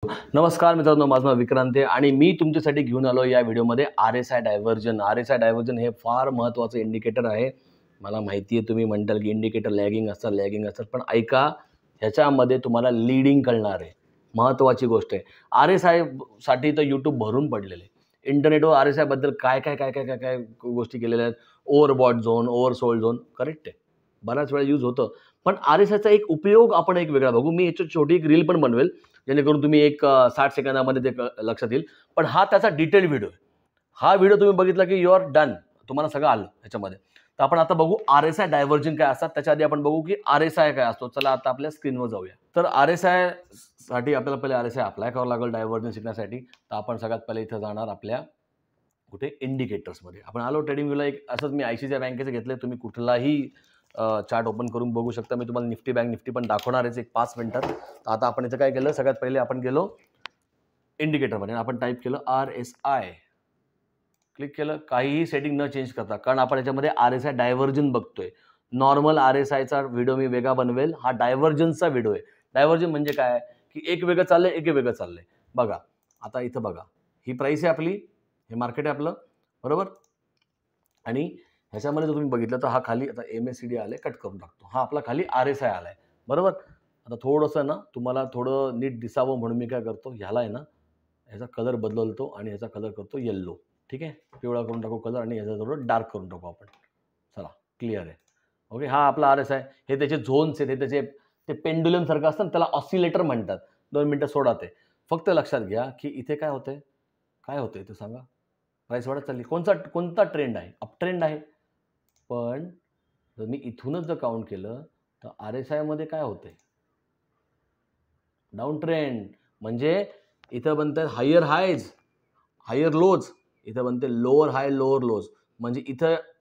नमस्कार मित्रांनो, माझं नाव विक्रांत आहे आणि मी तुमच्यासाठी घेऊन आलो या व्हिडिओमध्ये RSI डायव्हर्जन. RSI डायव्हर्जन हे फार महत्त्वाचं इंडिकेटर आहे. मला माहिती आहे तुम्ही म्हणताल की इंडिकेटर लॅगिंग असतात, पण ऐका, ह्याच्यामध्ये तुम्हाला लीडिंग कळणार आहे. महत्त्वाची गोष्ट आहे. RSI साठी तर यूट्यूब भरून पडलेले. इंटरनेटवर RSI बद्दल काय गोष्टी केलेल्या आहेत. ओव्हरबॉट झोन, ओव्हरसोल्ड झोन, करेक्ट आहे. बऱ्याच वेळा यूज होतं. पण RSIचा एक उपयोग आपण एक वेगळा बघू. मी याची छोटी एक रील पण बनवेल, जेणेकरून तुम्ही एक 60 सेकंदामध्ये ते लक्षात येईल. पण हा त्याचा डिटेल व्हिडिओ आहे. हा व्हिडिओ तुम्ही बघितला की यू आर डन, तुम्हाला सगळं आलं ह्याच्यामध्ये. तर आपण आता बघू RSI डायव्हर्जन काय असतात. त्याच्या आधी आपण बघू की RSI काय असतो. चला आता आपल्या स्क्रीनवर जाऊया. तर RSI साठी आपल्याला पहिले RSI अप्लाय करावं लागेल डायव्हर्जन शिकण्यासाठी. तर आपण सगळ्यात पहिले इथं जाणार आपल्या कुठे इंडिकेटर्समध्ये. आपण आलो ट्रेडिंग व्ह्यूला. एक असंच मी ICICI बँकेचं घेतलंय. तुम्ही कुठलाही चार्ट ओपन करून बघू शकता. मी तुम्हाला निफ्टी बँक निफ्टी पण दाखवणार आहे एक 5 मिनिटात. तर आता आपण इथं काय केलं, सगळ्यात पहिले आपण गेलो इंडिकेटरमध्ये. आपण टाईप केलं RSI, क्लिक केलं. काहीही सेटिंग न चेंज करता, कारण आपण याच्यामध्ये RSI डायव्हर्जन बघतोय. नॉर्मल RSIचा व्हिडिओ मी वेगळा बनवेल. हा डायव्हर्जनचा व्हिडिओ आहे. डायव्हर्जन म्हणजे काय की एक वेगळं चाललंय, एक वेगळं चाललंय. बघा आता इथं बघा, ही प्राइस आहे आपली, हे मार्केट आहे आपलं, बरोबर. आणि ह्याच्यामध्ये जर तुम्ही बघितलं तर हा खाली आता MACD आलाय, कट करून टाकतो. हा आपला खाली RSI आलाय, बरोबर. आता थोडंसं ना तुम्हाला थोडं नीट दिसावं म्हणून मी काय करतो, ह्याला आहे ना, ह्याचा कलर बदलतो आणि ह्याचा कलर करतो येल्लो. ठीक आहे, पिवळा करून टाकू कलर आणि ह्याचा थोडं डार्क करून टाकू आपण. चला, क्लिअर आहे. ओके, हा आपला RSI. हे त्याचे झोन्स आहेत, हे त्याचे ते पेंडुलम सारखं असतं ना, त्याला ऑसिलेटर म्हणतात. 2 मिनिटं सोडा ते. फक्त लक्षात घ्या की इथे काय होतंय, काय होतंय ते सांगा. प्राइस वाढत चालली. कोणता ट्रेंड आहे, अप ट्रेंड आहे. पण जर मी इथूनच जर काउंट केलं तर RSI मध्ये काय होतंय, डाऊन ट्रेंड. म्हणजे इथं बनतात हायर हायज, हायर लोज, इथं बनते लोअर हाय, लोअर लोज. म्हणजे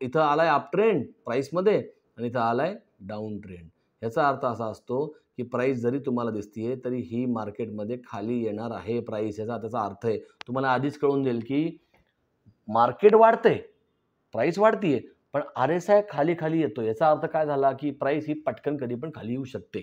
इथं आलाय अप ट्रेंड प्राइसमध्ये आणि इथं आलाय डाऊन ट्रेंड. याचा अर्थ असा असतो की प्राइस जरी तुम्हाला दिसतीये तरी ही मार्केटमध्ये खाली येणार आहे प्राइस. याचा त्याचा अर्थ आहे, तुम्हाला आधीच कळून जाईल की मार्केट वाढते, प्राइस वाढतीये, पण RSI खाली खाली येतो. याचा अर्थ काय झाला की प्राइस ही पटकन कधी पण खाली येऊ शकते.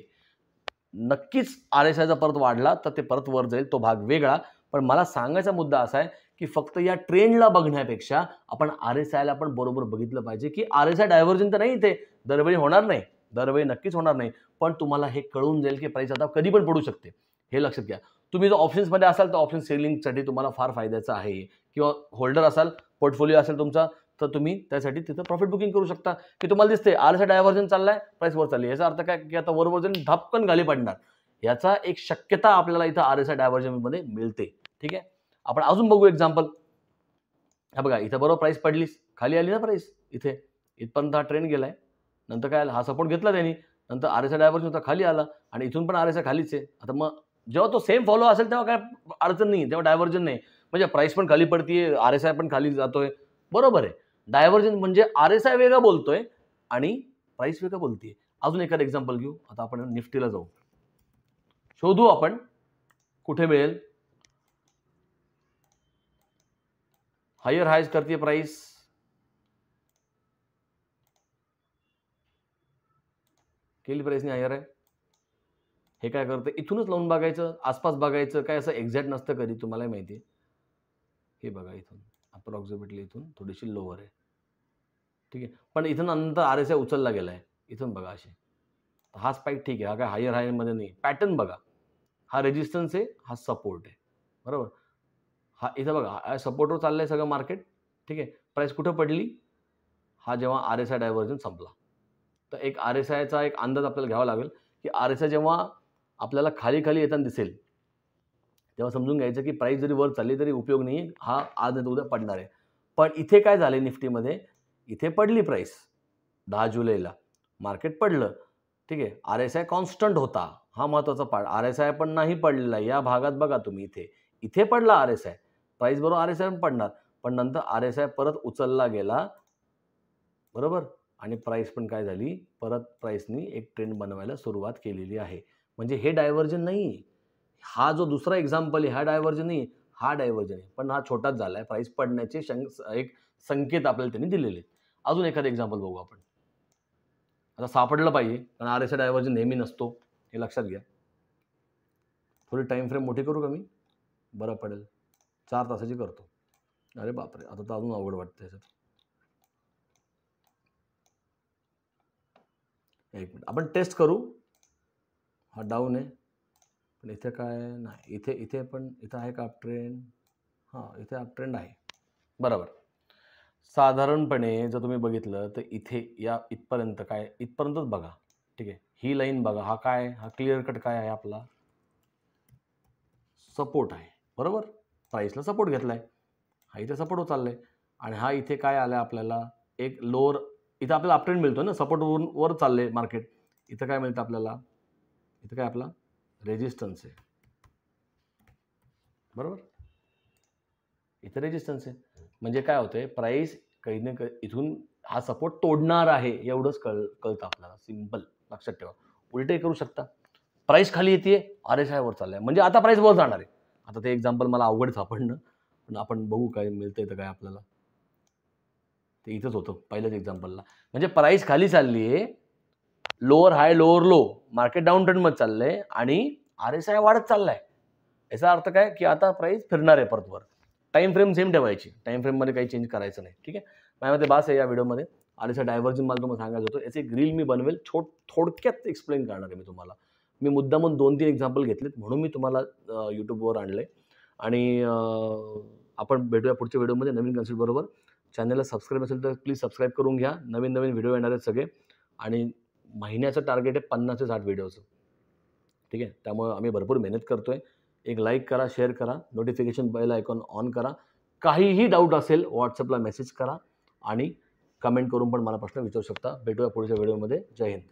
नक्कीच RSI जर परत वाढला तर ते परत वर जाईल, तो भाग वेगळा. पण मला सांगायचा मुद्दा असा आहे की फक्त या ट्रेंडला बघण्यापेक्षा आपण RSIला पण बरोबर बघितलं पाहिजे की RSI डायव्हर्जन तर नाही, ते दरवेळी होणार नाही, दरवेळी नक्कीच होणार नाही. पण तुम्हाला हे कळून जाईल की प्राइस आता कधी पण पडू शकते, हे लक्षात घ्या. तुम्ही जर ऑप्शन्समध्ये असाल तर ऑप्शन सेलिंगसाठी तुम्हाला फार फायद्याचं आहे. किंवा होल्डर असाल, पोर्टफोलिओ असेल तुमचा, तर तुम्ही त्यासाठी तिथं प्रॉफिट बुकिंग करू शकता की तुम्हाला दिसते RSI डायव्हर्जन चाललाय, प्राइस वर चालली. याचा अर्थ काय की आता वरवर जाऊन धपकन खाली पडणार. याचा एक शक्यता आपल्याला इथं RSI डायव्हर्जन मध्ये मिळते. ठीक आहे, आपण अजून बघू एक्झाम्पल. हा बघा, इथं बरोबर प्राइस पडली, खाली आली ना प्राइस, इथे इथपर्यंत हा ट्रेंड गेलाय. नंतर काय आला, हा सपोर्ट घेतला त्यांनी, नंतर RSI डायव्हर्जन होता, खाली आला आणि इथून पण RSI खालीच आहे. आता मग जेव्हा तो सेम फॉलो असेल तेव्हा काय अडचण नाही, तेव्हा डायव्हर्जन नाही. म्हणजे प्राइस पण खाली पडतीये, RSI पण खाली जातोय, बरोबर आहे. डायव्हर्जन म्हणजे RSI वेगळा बोलतोय आणि प्राइस वेगळा बोलतीये. अजून एखादं एक्झाम्पल घेऊ. आता आपण निफ्टीला जाऊ, शोधू आपण कुठे मिळेल. हायर हायज करते प्राइस, केली प्राइसने हायर आहे. हे काय करतं, इथूनच लावून बघायचं, आसपास बघायचं, काय असं एक्झॅक्ट नसतं कधी, तुम्हाला माहिती आहे. हे बघा, इथून अप्रॉक्सिमेटली इथून थोडीशी लोअर आहे. ठीक आहे, पण इथून नंतर RSI उचलला गेलाय. इथून बघा असे, हा स्पाइक ठीक आहे, हा काय हायर हाय मध्ये नाही. पॅटर्न बघा, हा रेजिस्टन्स आहे, हा सपोर्ट आहे, बरोबर. हा इथं बघा, सपोर्टवर चाललंय सगळं मार्केट. ठीक आहे, प्राइस कुठं पडली, हा जेव्हा RSI डायव्हर्जन संपला. तर एक RSIचा एक अंदाज आपल्याला घ्यावा लागेल की RSI जेव्हा आपल्याला खाली खाली येताना दिसेल तेव्हा समजून घ्यायचं की प्राइस जरी वर चालली तरी उपयोग नाही, हा आज नाही तर उद्या पडणार आहे. पण इथे काय झाले निफ्टीमध्ये, इथे पडली प्राइस 10 जुलैला, मार्केट पडलं. ठीक आहे, RSI कॉन्स्टंट होता, हा महत्त्वाचा पार्ट. RSI पण नाही पडलेला या भागात. बघा तुम्ही, इथे पडला RSI, प्राइस बरोबर RSI पण पडणार. पण नंतर RSI परत उचलला गेला, बरोबर. आणि प्राइस पण काय झाली, परत प्राइसनी एक ट्रेंड बनवायला सुरुवात केलेली आहे. म्हणजे हे डायव्हर्जन नाही. हा जो दुसरा एक्झाम्पल आहे, हा डायव्हर्जन नाही, हा डायव्हर्जन आहे. पण हा छोटाच झालाय, प्राइस पडण्याचे एक संकेत आपल्याला त्यांनी दिलेले. अजून एखादं एक्झाम्पल बघू आपण. आता सापडलं पाहिजे, कारण RSI डायव्हर्जन नेहमी नसतो, हे लक्षात घ्या. थोडी टाईम फ्रेम मोठी करू का मी? बरं पडेल. 4 तासाची करतो. अरे बापरे, आता तर अजून अवघड वाटतं याच्यात. एक मिनिट आपण टेस्ट करू. हा डाऊन आहे, पण इथे काय नाही. इथे पण इथं आहे का अप ट्रेंड? हां, इथे अप ट्रेंड आहे. बरोबर. साधारणपणे जर तुम्ही बघितलं तर इथे या इथपर्यंत काय, इथपर्यंतच बघा. ठीक आहे, ही लाईन बघा. हा काय, हा क्लिअर कट काय आहे आपला? सपोर्ट आहे. बरोबर, प्राईसला सपोर्ट घेतलाय. हा इथे सपोर्ट चाललाय आणि हा इथे काय आलाय आपल्याला, एक लोअर. इथं आपल्याला अपट्रेंड मिळतो ना, सपोर्टवरून वर चाललंय मार्केट. इथं काय मिळतं आपल्याला? इथं काय आपला रेजिस्टन्स आहे. बरोबर, इथं रेजिस्टन्स आहे. म्हणजे काय होतंय, प्राईस काही ना काही इथून हा सपोर्ट तोडणार आहे, एवढंच कळतं आपल्याला. सिम्पल लक्षात ठेवा. उलटे करू शकता. प्राईस खाली येते, RSI वर चाललाय, म्हणजे आता प्राईस वर जाणार आहे. आता ते एक्झाम्पल मला अवघड सापडणं, पण आपण बघू काय मिळतंय तर काय आपल्याला. ते इथंच होतं पहिल्याच एक्झाम्पलला. म्हणजे प्राईस खाली चालली आहे, लोअर हाय लोअर लो, मार्केट डाऊन ट्रेंडमध्ये चाललंय आणि RSI वाढत चाललाय. याचा अर्थ काय की आता प्राईस फिरणार आहे परत वर. टाईम फ्रेम सेम ठेवायची, टाईम फ्रेममध्ये काही चेंज करायचं नाही. ठीक आहे, माझ्यामध्ये बास आहे या व्हिडिओमध्ये. RSI डायव्हर्जन मला तुम्हाला सांगायचं होतं. याची एक रील मी बनवेल, थोडक्यात एक्सप्लेन करणार आहे मी तुम्हाला. मी मुद्दामून 2-3 एक्झाम्पल घेतलेत म्हणून मी तुम्हाला यूट्यूबवर आणलंय. आणि आपण भेटूया पुढच्या व्हिडिओमध्ये नवीन कन्सेप्ट बरोबर. चॅनलला सबस्क्राईब असेल तर प्लीज सबस्क्राईब करून घ्या. नवीन नवीन व्हिडिओ येणार आहेत सगळे आणि महिन्याचं टार्गेट आहे 50 ते 60 व्हिडिओचं. ठीक आहे, त्यामुळे आम्ही भरपूर मेहनत करतोय. एक लाईक करा, शेअर करा, नोटिफिकेशन बेल आयकॉन ऑन करा. काहीही डाऊट असेल व्हॉट्सअपला मेसेज करा आणि कमेंट करून पण मला प्रश्न विचारू शकता. भेटूया पुढच्या व्हिडिओमध्ये. जय हिंद.